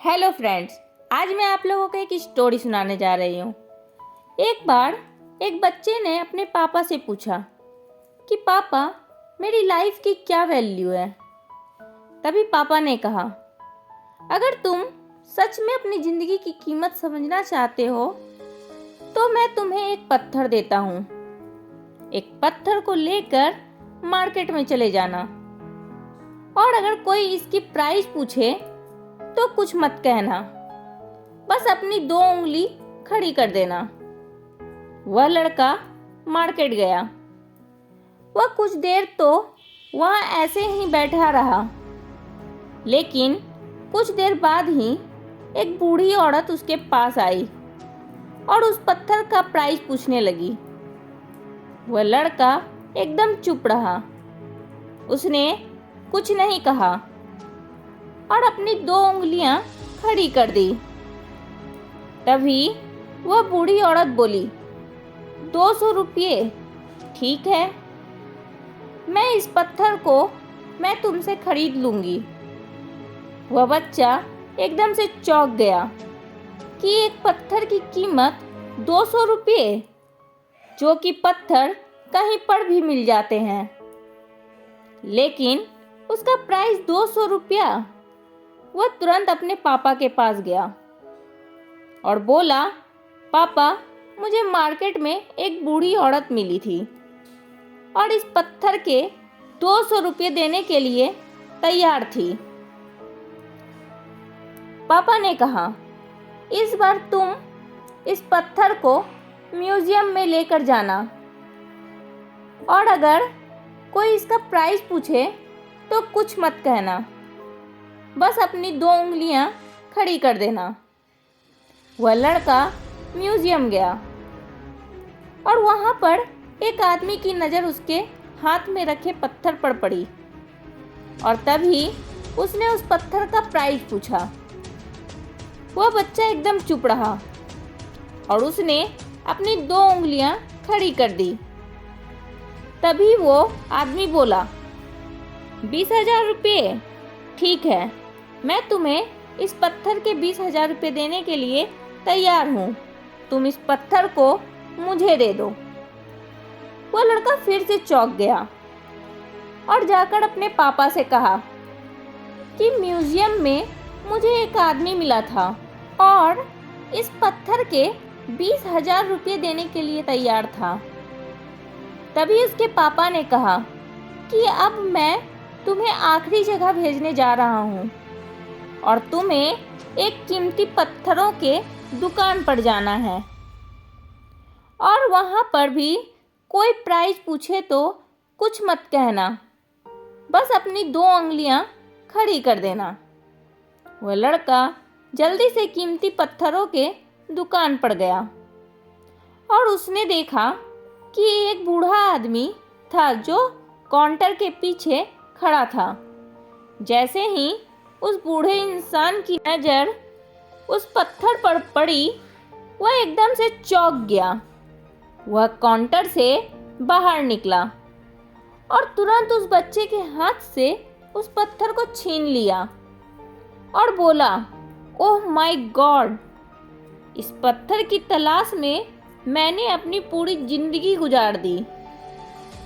Hello friends, आज मैं आप लोगों को एक स्टोरी सुनाने जा रही हूँ। एक बार एक बच्चे ने अपने पापा से पूछा कि पापा, मेरी लाइफ की क्या वैल्यू है। तभी पापा ने कहा, अगर तुम सच में अपनी ज़िंदगी की कीमत समझना चाहते हो तो मैं तुम्हें एक पत्थर देता हूँ। एक पत्थर को लेकर मार्केट में चले जाना और अगर कोई इसकी प्राइस पूछे तो कुछ मत कहना, बस अपनी 2 उंगली खड़ी कर देना। वह लड़का मार्केट गया। वह कुछ देर तो वहाँ ऐसे ही बैठा रहा, लेकिन कुछ देर बाद ही एक बूढ़ी औरत उसके पास आई और उस पत्थर का प्राइस पूछने लगी। वह लड़का एकदम चुप रहा। उसने कुछ नहीं कहा और अपनी 2 उंगलियां खड़ी कर दी। तभी वह बूढ़ी औरत बोली, 200 रुपये, ठीक है, मैं इस पत्थर को मैं तुमसे खरीद लूंगी। वह बच्चा एकदम से चौंक गया कि एक पत्थर की कीमत 200 रुपये, जो कि पत्थर कहीं पर भी मिल जाते हैं, लेकिन उसका प्राइस 200 रुपया। वह तुरंत अपने पापा के पास गया और बोला, पापा, मुझे मार्केट में एक बूढ़ी औरत मिली थी और इस पत्थर के 200 रुपये देने के लिए तैयार थी। पापा ने कहा, इस बार तुम इस पत्थर को म्यूजियम में लेकर जाना और अगर कोई इसका प्राइस पूछे तो कुछ मत कहना, बस अपनी 2 उंगलियां खड़ी कर देना। वह लड़का म्यूजियम गया और वहाँ पर एक आदमी की नज़र उसके हाथ में रखे पत्थर पर पड़ी और तभी उसने उस पत्थर का प्राइस पूछा। वह बच्चा एकदम चुप रहा और उसने अपनी 2 उंगलियां खड़ी कर दी। तभी वो आदमी बोला, 20,000 रुपये, ठीक है, मैं तुम्हें इस पत्थर के 20,000 रुपये देने के लिए तैयार हूँ। तुम इस पत्थर को मुझे दे दो। वह लड़का फिर से चौंक गया और जाकर अपने पापा से कहा कि म्यूजियम में मुझे एक आदमी मिला था और इस पत्थर के 20,000 रुपये देने के लिए तैयार था। तभी उसके पापा ने कहा कि अब मैं तुम्हें आखिरी जगह भेजने जा रहा हूँ और तुम्हें एक कीमती पत्थरों के दुकान पर जाना है और वहाँ पर भी कोई प्राइस पूछे तो कुछ मत कहना, बस अपनी 2 उंगलियां खड़ी कर देना। वह लड़का जल्दी से कीमती पत्थरों के दुकान पर गया और उसने देखा कि एक बूढ़ा आदमी था जो काउंटर के पीछे खड़ा था। जैसे ही उस बूढ़े इंसान की नज़र उस पत्थर पर पड़ी, वह एकदम से चौंक गया। वह काउंटर से बाहर निकला और तुरंत उस बच्चे के हाथ से उस पत्थर को छीन लिया और बोला, ओह माय गॉड, इस पत्थर की तलाश में मैंने अपनी पूरी जिंदगी गुजार दी।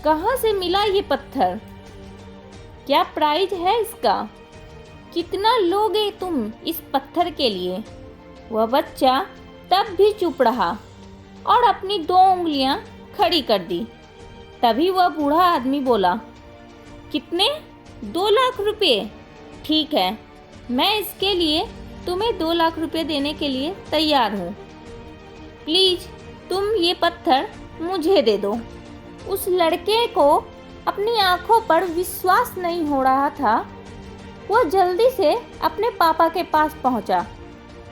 कहाँ से मिला ये पत्थर? क्या प्राइस है इसका? कितना लोगे तुम इस पत्थर के लिए? वह बच्चा तब भी चुप रहा और अपनी 2 उंगलियां खड़ी कर दी। तभी वह बूढ़ा आदमी बोला, कितने? 2 लाख रुपये, ठीक है, मैं इसके लिए तुम्हें 2 लाख रुपये देने के लिए तैयार हूँ। प्लीज़ तुम ये पत्थर मुझे दे दो। उस लड़के को अपनी आंखों पर विश्वास नहीं हो रहा था। वह जल्दी से अपने पापा के पास पहुंचा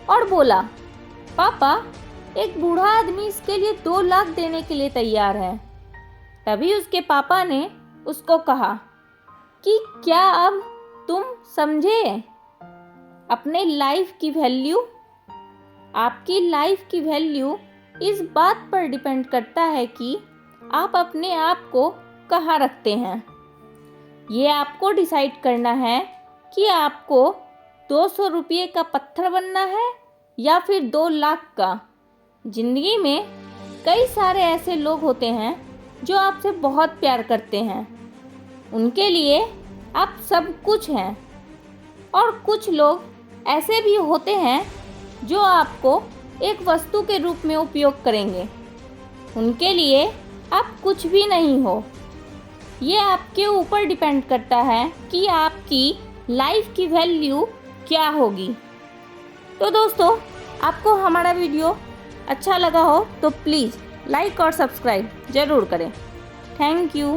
और बोला, पापा, एक बूढ़ा आदमी इसके लिए 2 लाख देने के लिए तैयार है। तभी उसके पापा ने उसको कहा कि क्या अब तुम समझे अपने लाइफ की वैल्यू? आपकी लाइफ की वैल्यू इस बात पर डिपेंड करता है कि आप अपने आप को कहाँ रखते हैं। ये आपको डिसाइड करना है कि आपको 200 रुपये का पत्थर बनना है या फिर 2 लाख का। ज़िंदगी में कई सारे ऐसे लोग होते हैं जो आपसे बहुत प्यार करते हैं, उनके लिए आप सब कुछ हैं। और कुछ लोग ऐसे भी होते हैं जो आपको एक वस्तु के रूप में उपयोग करेंगे, उनके लिए आप कुछ भी नहीं हो। ये आपके ऊपर डिपेंड करता है कि आपकी लाइफ की वैल्यू क्या होगी। तो दोस्तों, आपको हमारा वीडियो अच्छा लगा हो तो प्लीज़ लाइक और सब्सक्राइब ज़रूर करें। Thank you.